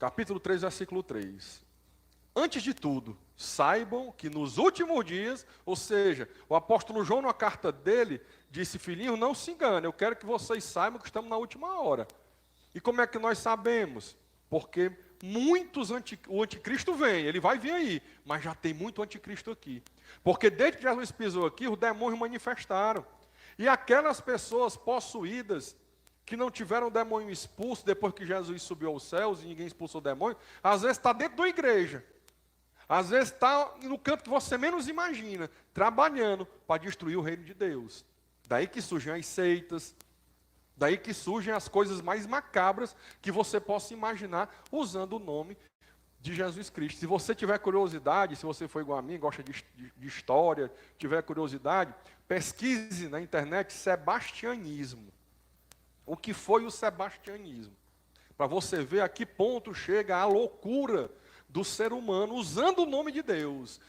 capítulo 3, versículo 3. Antes de tudo, saibam que nos últimos dias, ou seja, o apóstolo João, na carta dele, disse: filhinho, não se engane, eu quero que vocês saibam que estamos na última hora. E como é que nós sabemos? Porque o anticristo vem, ele vai vir aí, mas já tem muito anticristo aqui. Porque desde que Jesus pisou aqui, os demônios manifestaram. E aquelas pessoas possuídas, que não tiveram o demônio expulso depois que Jesus subiu aos céus e ninguém expulsou o demônio, às vezes está dentro da igreja. Às vezes está no canto que você menos imagina, trabalhando para destruir o reino de Deus. Daí que surgem as seitas, daí que surgem as coisas mais macabras que você possa imaginar usando o nome de Jesus Cristo. Se você tiver curiosidade, se você for igual a mim, gosta de história, tiver curiosidade, pesquise na internet sebastianismo. O que foi o sebastianismo? Para você ver a que ponto chega a loucura do ser humano usando o nome de Deus.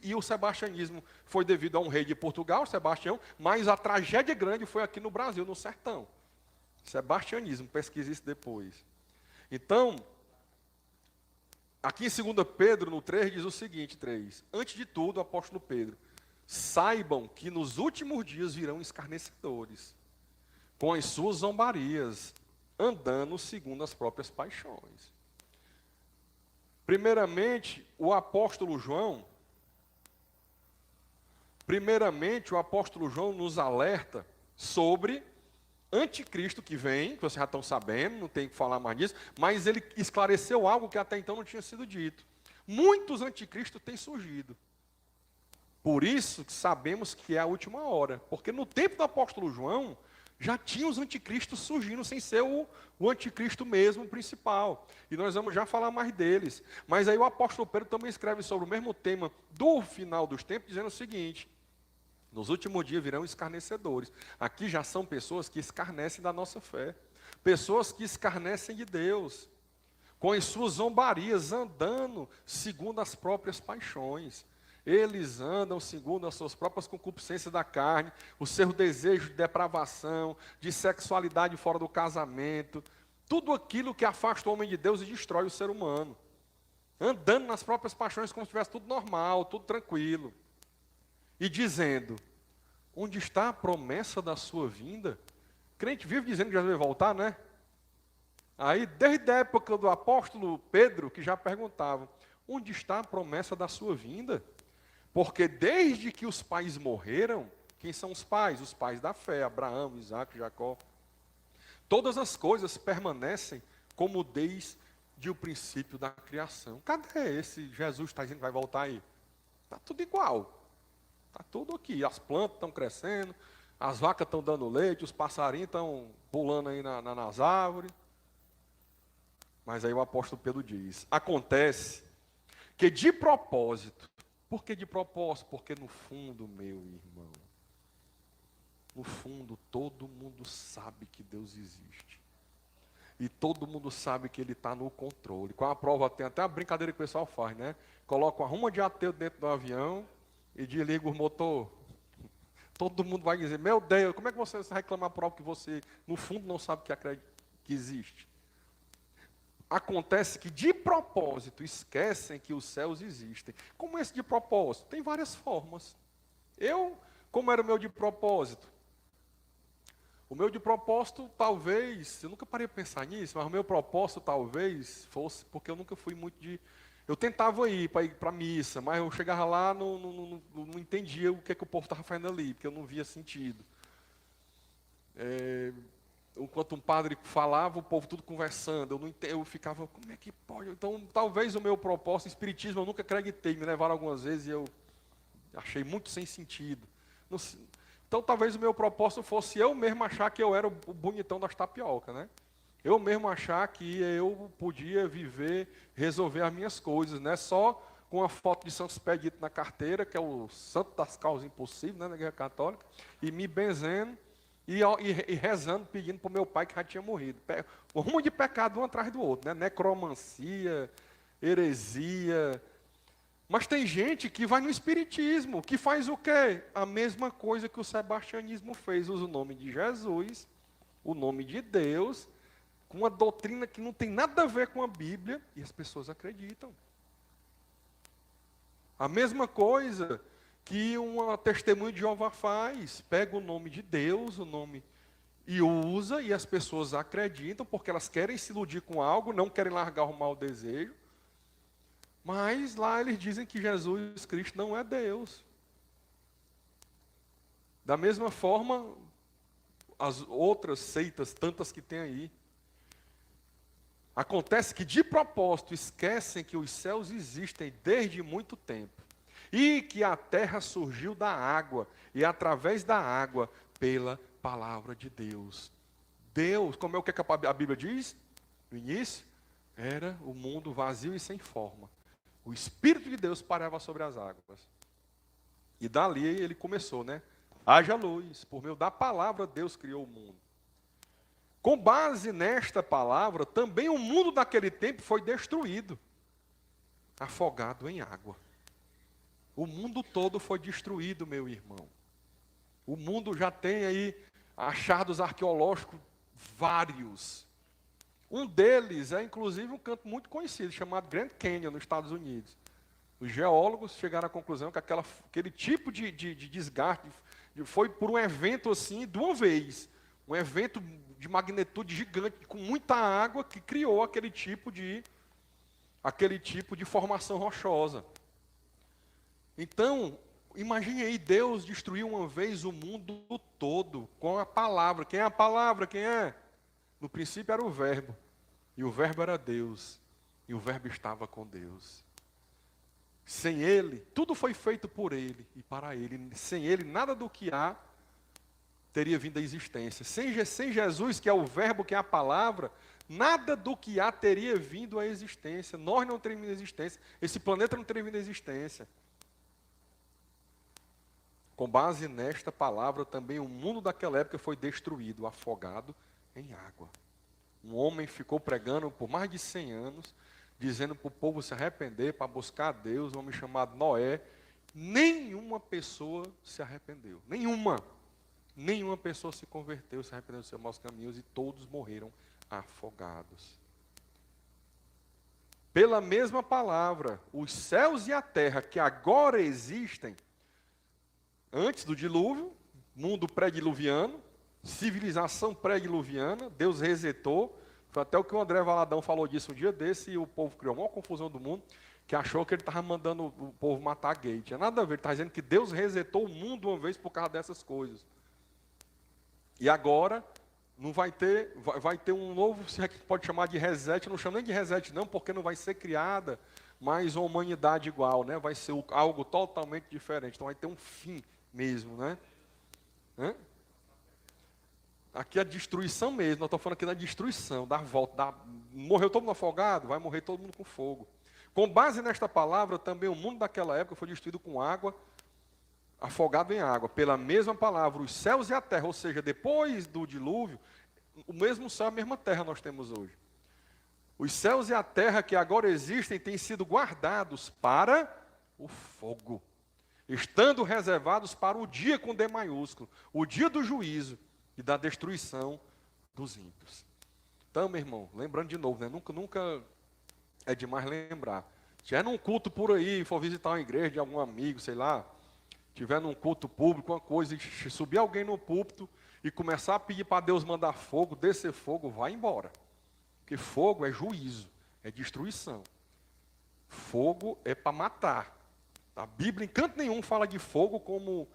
E o sebastianismo foi devido a um rei de Portugal, Sebastião, mas a tragédia grande foi aqui no Brasil, no sertão. Sebastianismo, pesquise isso depois. Então, aqui em 2 Pedro, no 3, diz o seguinte, 3. Antes de tudo, apóstolo Pedro, saibam que nos últimos dias virão escarnecedores, com as suas zombarias, andando segundo as próprias paixões. Primeiramente, o apóstolo João nos alerta sobre anticristo que vem, que vocês já estão sabendo, não tem que falar mais disso, mas ele esclareceu algo que até então não tinha sido dito. Muitos anticristos têm surgido. Por isso que sabemos que é a última hora, porque no tempo do apóstolo João, já tinha os anticristos surgindo sem ser o anticristo mesmo, o principal. E nós vamos já falar mais deles. Mas aí o apóstolo Pedro também escreve sobre o mesmo tema do final dos tempos, dizendo o seguinte: nos últimos dias virão escarnecedores. Aqui já são pessoas que escarnecem da nossa fé. Pessoas que escarnecem de Deus. Com as suas zombarias, andando segundo as próprias paixões. Eles andam segundo as suas próprias concupiscências da carne, o seu desejo de depravação, de sexualidade fora do casamento, tudo aquilo que afasta o homem de Deus e destrói o ser humano. Andando nas próprias paixões como se tivesse tudo normal, tudo tranquilo. E dizendo: onde está a promessa da sua vinda? Crente vive dizendo que Jesus vai voltar, né? Aí, desde a época do apóstolo Pedro, que já perguntavam: onde está a promessa da sua vinda? Porque desde que os pais morreram, quem são os pais? Os pais da fé, Abraão, Isaac, Jacó. Todas as coisas permanecem como desde o princípio da criação. Cadê esse Jesus que está dizendo que vai voltar aí? Está tudo igual. Está tudo aqui. As plantas estão crescendo, as vacas estão dando leite, os passarinhos estão pulando aí nas árvores. Mas aí o apóstolo Pedro diz: acontece que de propósito. Por que de propósito? Porque no fundo, meu irmão, no fundo todo mundo sabe que Deus existe. E todo mundo sabe que Ele está no controle. Com a prova, tem até uma brincadeira que o pessoal faz, né? Coloca uma ruma de ateu dentro do avião e desliga o motor. Todo mundo vai dizer: meu Deus, como é que você vai reclamar a prova que você, no fundo, não sabe que existe? Acontece que, de propósito, esquecem que os céus existem. Como esse de propósito? Tem várias formas. Como era o meu de propósito? O meu de propósito, talvez, eu nunca parei para pensar nisso, mas o meu propósito, talvez, fosse porque eu nunca fui muito de... Eu tentava ir para a missa, mas eu chegava lá, não entendia o que o povo estava fazendo ali, porque eu não via sentido. Enquanto um padre falava, o povo tudo conversando, eu ficava: como é que pode? Então, talvez o meu propósito, espiritismo, eu nunca acreditei, me levaram algumas vezes e eu achei muito sem sentido. Então, talvez o meu propósito fosse eu mesmo achar que eu era o bonitão das tapioca, né? Eu mesmo achar que eu podia viver, resolver as minhas coisas, né? Só com a foto de Santo Expedito na carteira, que é o santo das causas impossíveis, né, na Igreja Católica, e me benzendo, e rezando, pedindo para o meu pai que já tinha morrido. Um rumo de pecado um atrás do outro, né? Necromancia, heresia. Mas tem gente que vai no espiritismo, que faz o quê? A mesma coisa que o sebastianismo fez. Usa o nome de Jesus, o nome de Deus, com uma doutrina que não tem nada a ver com a Bíblia, e as pessoas acreditam. A mesma coisa que uma testemunha de Jeová faz, pega o nome de Deus, o nome, e usa, e as pessoas acreditam, porque elas querem se iludir com algo, não querem largar o mau desejo, mas lá eles dizem que Jesus Cristo não é Deus. Da mesma forma, as outras seitas, tantas que tem aí, acontece que de propósito esquecem que os céus existem desde muito tempo e que a terra surgiu da água e através da água pela palavra de Deus. Deus, como é o que a Bíblia diz? No início, era o mundo vazio e sem forma. O Espírito de Deus pairava sobre as águas. E dali ele começou, né? Haja luz, por meio da palavra Deus criou o mundo. Com base nesta palavra, também o mundo daquele tempo foi destruído, afogado em água. O mundo todo foi destruído, meu irmão. O mundo já tem aí achados arqueológicos vários. Um deles é, inclusive, um canto muito conhecido, chamado Grand Canyon, nos Estados Unidos. Os geólogos chegaram à conclusão que aquele tipo de desgaste foi por um evento assim, de uma vez. Um evento de magnitude gigante, com muita água, que criou aquele tipo de formação rochosa. Então, imagine aí, Deus destruiu uma vez o mundo todo com a palavra. Quem é a palavra? Quem é? No princípio era o verbo. E o verbo era Deus. E o verbo estava com Deus. Sem ele, tudo foi feito por ele e para ele. Sem ele, nada do que há teria vindo à existência. Sem Jesus, que é o verbo, que é a palavra, nada do que há teria vindo à existência. Nós não teríamos vindo à existência. Esse planeta não teria vindo à existência. Com base nesta palavra, também o mundo daquela época foi destruído, afogado em água. Um homem ficou pregando por mais de 100 anos, dizendo para o povo se arrepender, para buscar a Deus, um homem chamado Noé. Nenhuma pessoa se arrependeu. Nenhuma pessoa se converteu, se arrependeu dos seus maus caminhos, e todos morreram afogados. Pela mesma palavra, os céus e a terra que agora existem, antes do dilúvio, mundo pré-diluviano, civilização pré-diluviana, Deus resetou. Foi até o que o André Valadão falou disso um dia desse, e o povo criou a maior confusão do mundo, que achou que ele estava mandando o povo matar gay. Tinha nada a ver, ele está dizendo que Deus resetou o mundo uma vez por causa dessas coisas. E agora, não vai ter um novo, se é que pode chamar de reset, eu não chamo nem de reset não, porque não vai ser criada mais uma humanidade igual, né? Vai ser algo totalmente diferente, então vai ter um fim mesmo, né? Aqui é a destruição mesmo, nós estamos falando aqui da destruição, da volta, morreu todo mundo afogado, vai morrer todo mundo com fogo. Com base nesta palavra, também o mundo daquela época foi destruído com água, afogado em água. Pela mesma palavra, os céus e a terra, ou seja, depois do dilúvio, o mesmo céu e a mesma terra nós temos hoje. Os céus e a terra que agora existem têm sido guardados para o fogo, estando reservados para o dia com D maiúsculo, o dia do juízo e da destruição dos ímpios. Então, meu irmão, lembrando de novo, né? Nunca é demais lembrar. Se tiver num culto por aí, for visitar uma igreja de algum amigo, sei lá, tiver num culto público, uma coisa, e subir alguém no púlpito e começar a pedir para Deus mandar fogo, descer fogo, vai embora. Porque fogo é juízo, é destruição. Fogo é para matar. A Bíblia em canto nenhum fala de fogo como,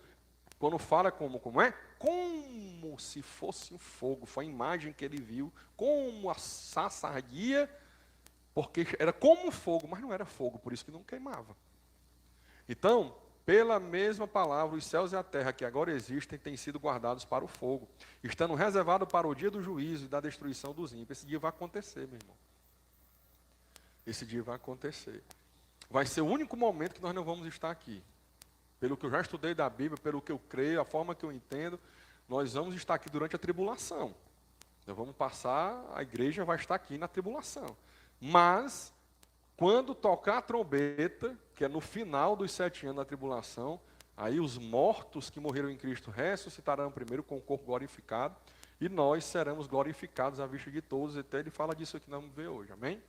quando fala como é? Como se fosse um fogo. Foi a imagem que ele viu, como a sarça ardia, porque era como fogo, mas não era fogo, por isso que não queimava. Então, pela mesma palavra, os céus e a terra que agora existem têm sido guardados para o fogo, estando reservados para o dia do juízo e da destruição dos ímpios. Esse dia vai acontecer, meu irmão. Esse dia vai acontecer. Vai ser o único momento que nós não vamos estar aqui. Pelo que eu já estudei da Bíblia, pelo que eu creio, a forma que eu entendo, nós vamos estar aqui durante a tribulação. Nós vamos passar, a igreja vai estar aqui na tribulação. Mas, quando tocar a trombeta, que é no final dos 7 anos da tribulação, aí os mortos que morreram em Cristo ressuscitarão primeiro com o corpo glorificado, e nós seremos glorificados à vista de todos. Até ele fala disso aqui, nós vamos ver hoje, amém?